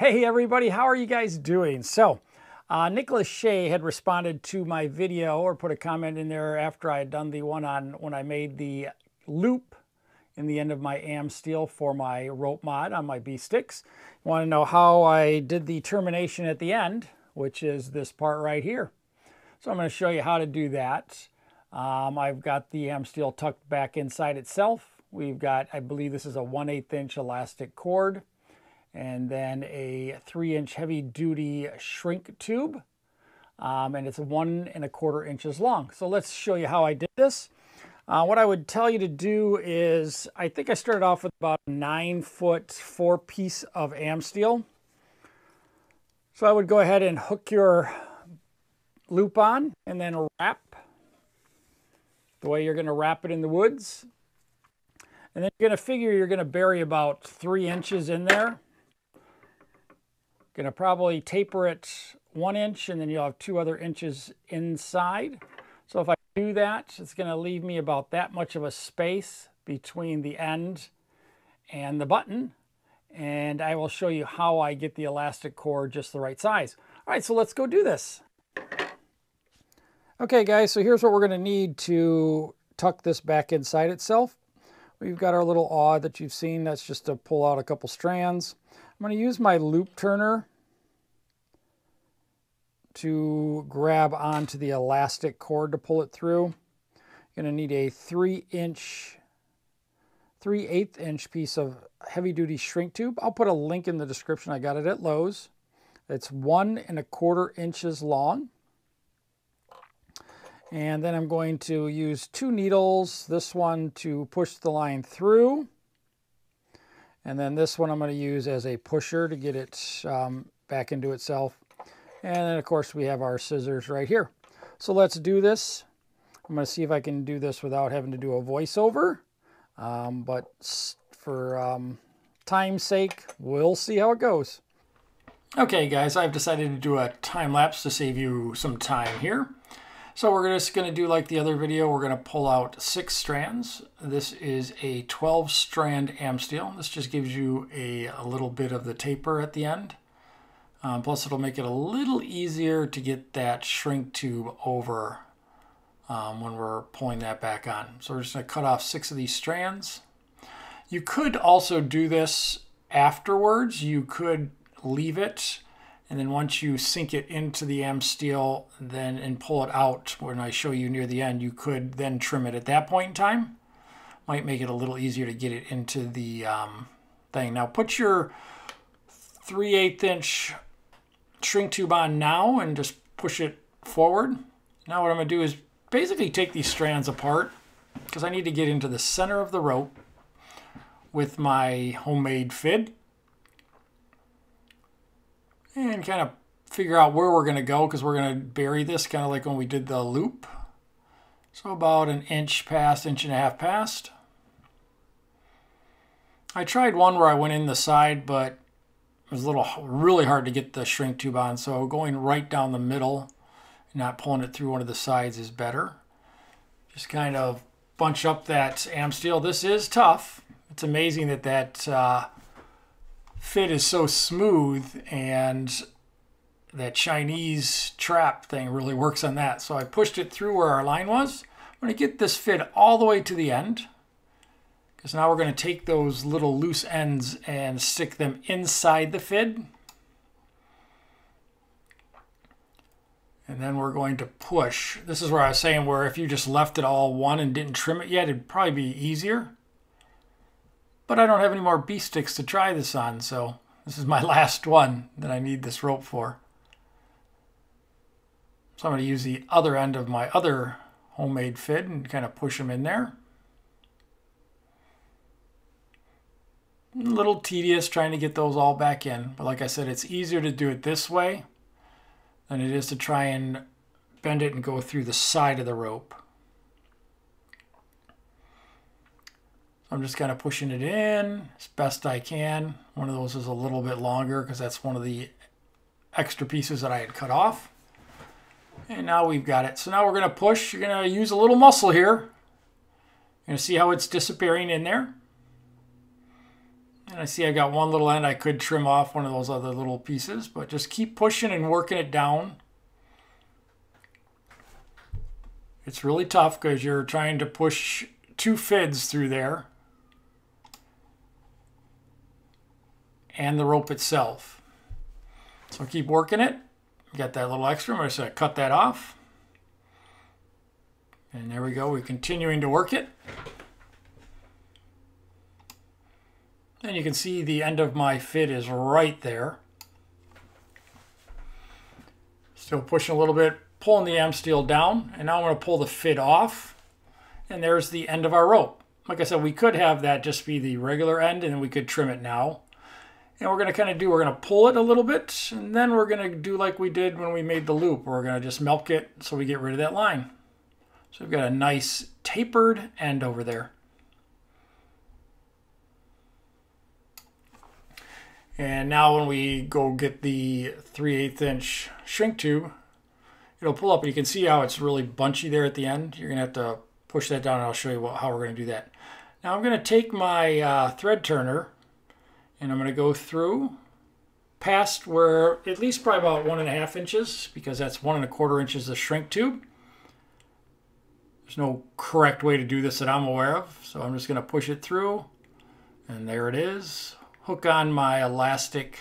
Hey everybody, how are you guys doing? So, Nicholas Shea had responded to my video or put a comment in there after I had done the one on when I made the loop in the end of my Amsteel for my rope mod on my B-sticks. You want to know how I did the termination at the end, which is this part right here. So I'm going to show you how to do that. I've got the Amsteel tucked back inside itself. We've got, I believe this is a 1/8 inch elastic cord, and then a 3-inch heavy-duty shrink tube, and it's 1 1/4 inches long. So let's show you how I did this. What I would tell you to do is, I think I started off with about a 9-foot 4-piece of Amsteel. So I would go ahead and hook your loop on and then wrap the way you're going to wrap it in the woods. And then you're going to figure you're going to bury about 3 inches in there. Going to probably taper it 1 inch, and then you'll have 2 other inches inside. So if I do that, it's going to leave me about that much of a space between the end and the button. And I will show you how I get the elastic cord just the right size. All right, so let's go do this. Okay guys, so here's what we're going to need to tuck this back inside itself. We've got our little awl that you've seen. That's just to pull out a couple strands. I'm going to use my loop turner to grab onto the elastic cord to pull it through. You're going to need a 3-8 inch piece of heavy-duty shrink tube. I'll put a link in the description. I got it at Lowe's. It's 1 1/4 inches long. And then I'm going to use 2 needles, this one to push the line through. And then this one I'm going to use as a pusher to get it back into itself. And then of course we have our scissors right here. So let's do this. I'm going to see if I can do this without having to do a voiceover. But for time's sake, we'll see how it goes. Okay guys, I've decided to do a time lapse to save you some time here. So we're just going to do like the other video. We're going to pull out 6 strands. This is a 12-strand Amsteel. This just gives you a little bit of the taper at the end. Plus it'll make it a little easier to get that shrink tube over when we're pulling that back on. So we're just going to cut off 6 of these strands. You could also do this afterwards. You could leave it, and then once you sink it into the Amsteel and pull it out, when I show you near the end, you could then trim it at that point in time. Might make it a little easier to get it into the thing. Now put your 3/8 inch shrink tube on now and just push it forward. Now what I'm going to do is basically take these strands apart, because I need to get into the center of the rope with my homemade fid. And kind of figure out where we're going to go, because we're going to bury this kind of like when we did the loop. So about 1 inch past, 1.5 inches past. I tried one where I went in the side, but it was really hard to get the shrink tube on. So going right down the middle and not pulling it through one of the sides is better. Just kind of bunch up that Amsteel. This is tough. It's amazing that that fit is so smooth, and that Chinese trap thing really works on that. So I pushed it through where our line was. I'm going to get this fit all the way to the end, because now we're going to take those little loose ends and stick them inside the fid. And then we're going to push. This is where I was saying where if you just left it all one and didn't trim it yet, it'd probably be easier. But I don't have any more B-sticks to try this on, so this is my last one that I need this rope for. So I'm going to use the other end of my other homemade fid and kind of push them in there. A little tedious trying to get those all back in, but like I said, it's easier to do it this way than it is to try and bend it and go through the side of the rope. I'm just kind of pushing it in as best I can. One of those is a little bit longer because that's one of the extra pieces that I had cut off. And now we've got it. So now we're going to push. You're going to use a little muscle here. You're going to see how it's disappearing in there. And I see I got one little end. I could trim off one of those other little pieces, but just keep pushing and working it down. It's really tough because you're trying to push 2 fids through there and the rope itself. So keep working it. Got that little extra. I'm just going to cut that off. And there we go. We're continuing to work it. And you can see the end of my fid is right there. Still pushing a little bit, pulling the Amsteel down, and now I'm going to pull the fid off, and there's the end of our rope. Like I said, we could have that just be the regular end, and then we could trim it now. And we're going to kind of we're going to pull it a little bit, and then we're going to do like we did when we made the loop. We're going to just milk it so we get rid of that line. So we've got a nice tapered end over there. And now when we go get the 3/8 inch shrink tube, it'll pull up, and you can see how it's really bunchy there at the end. You're going to have to push that down, and I'll show you how we're going to do that. Now I'm going to take my thread turner, and I'm going to go through past where at least probably about 1.5 inches, because that's 1.25 inches of shrink tube. There's no correct way to do this that I'm aware of, so I'm just going to push it through, and there it is. Hook on my elastic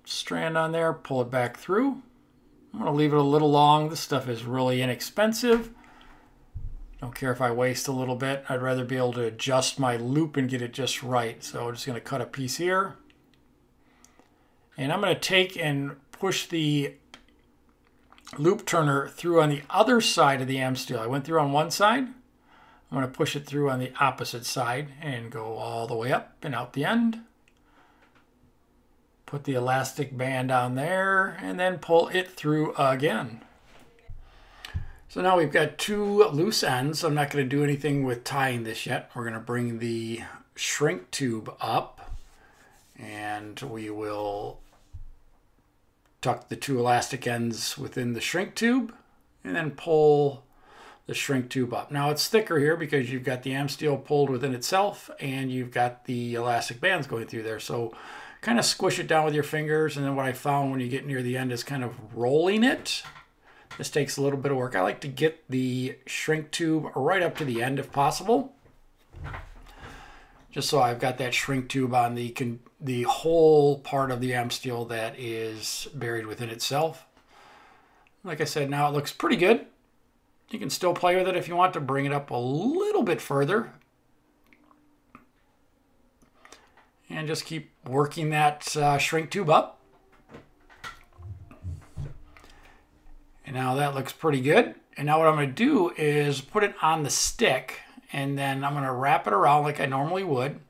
strand on there, pull it back through. I'm going to leave it a little long. This stuff is really inexpensive. Don't care if I waste a little bit. I'd rather be able to adjust my loop and get it just right. So I'm just going to cut a piece here. And I'm going to take and push the loop turner through on the other side of the Amsteel. I went through on one side. I'm going to push it through on the opposite side and go all the way up and out the end. Put the elastic band on there and then pull it through again. So now we've got 2 loose ends. I'm not going to do anything with tying this yet. We're going to bring the shrink tube up, and we will tuck the 2 elastic ends within the shrink tube and then pull the shrink tube up. Now it's thicker here because you've got the Amsteel pulled within itself and you've got the elastic bands going through there. So kind of squish it down with your fingers, and then what I found when you get near the end is kind of rolling it. This takes a little bit of work. I like to get the shrink tube right up to the end if possible, just so I've got that shrink tube on the whole part of the Amsteel that is buried within itself. Like I said, now it looks pretty good. You can still play with it if you want to bring it up a little bit further. And just keep working that shrink tube up. And now that looks pretty good. And now what I'm going to do is put it on the stick, and then I'm going to wrap it around like I normally would.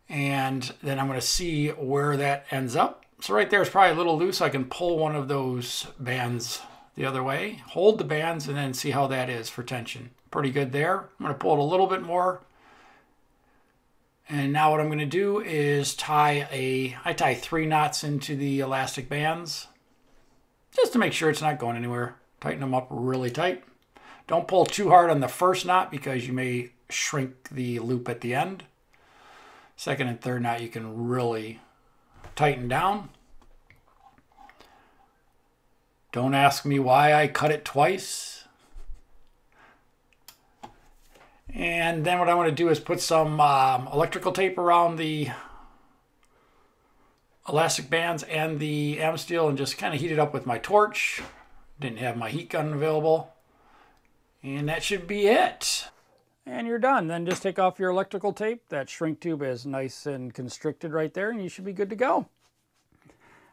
And then I'm going to see where that ends up. So right there is probably a little loose. I can pull one of those bands the other way, hold the bands, and then see how that is for tension. Pretty good there. I'm going to pull it a little bit more. And now what I'm going to do is I tie 3 knots into the elastic bands just to make sure it's not going anywhere. Tighten them up really tight. Don't pull too hard on the first knot because you may shrink the loop at the end. Second and third knot you can really tighten down. Don't ask me why I cut it twice. And then what I want to do is put some electrical tape around the elastic bands and the Amsteel and just kind of heat it up with my torch. Didn't have my heat gun available. And that should be it. And you're done. Then just take off your electrical tape. That shrink tube is nice and constricted right there, and you should be good to go.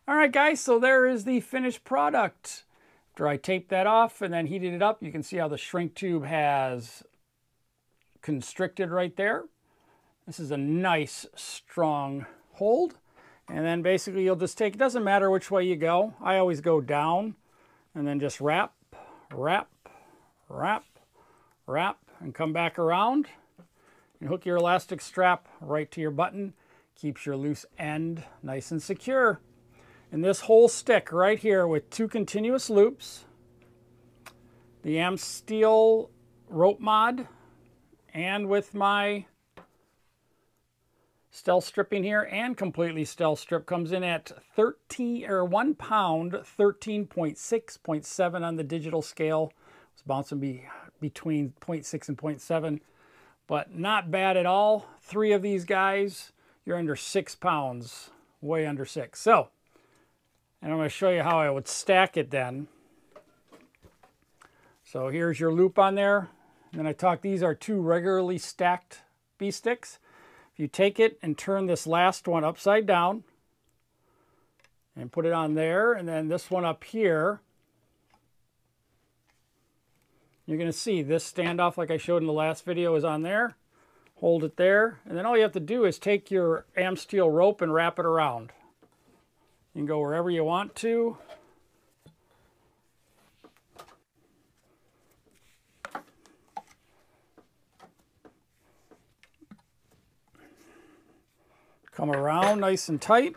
All right, guys, so there is the finished product. After I taped that off and then heated it up, you can see how the shrink tube has constricted right there. This is a nice, strong hold. And then basically you'll just take, it doesn't matter which way you go. I always go down and then just wrap, wrap, wrap, wrap, and come back around. And hook your elastic strap right to your button. Keeps your loose end nice and secure. And this whole stick right here with 2 continuous loops, the Amsteel Rope Mod, and with my Stealth stripping here, and completely stealth strip comes in at 1 pound, 13.6.7 on the digital scale. It's bouncing between 0.6 and 0.7, but not bad at all. 3 of these guys, you're under 6 pounds, way under 6. So, and I'm going to show you how I would stack it then. So here's your loop on there. And then I talked, these are 2 regularly stacked B-sticks. If you take it and turn this last one upside down and put it on there, and then this one up here, you're going to see this standoff like I showed in the last video is on there. Hold it there, and then all you have to do is take your Amsteel rope and wrap it around. You can go wherever you want to. Come around nice and tight.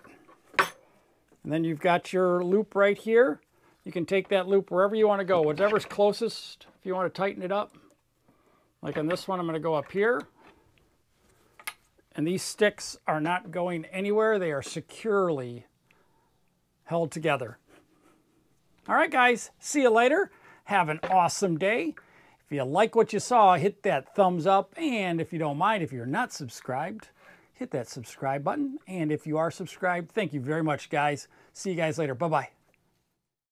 And then you've got your loop right here. You can take that loop wherever you want to go, whatever's closest if you want to tighten it up. Like on this one, I'm going to go up here. And these sticks are not going anywhere. They are securely held together. All right, guys, see you later. Have an awesome day. If you like what you saw, hit that thumbs up. And if you don't mind, if you're not subscribed, hit that subscribe button. And if you are subscribed, thank you very much, guys. See you guys later. Bye-bye.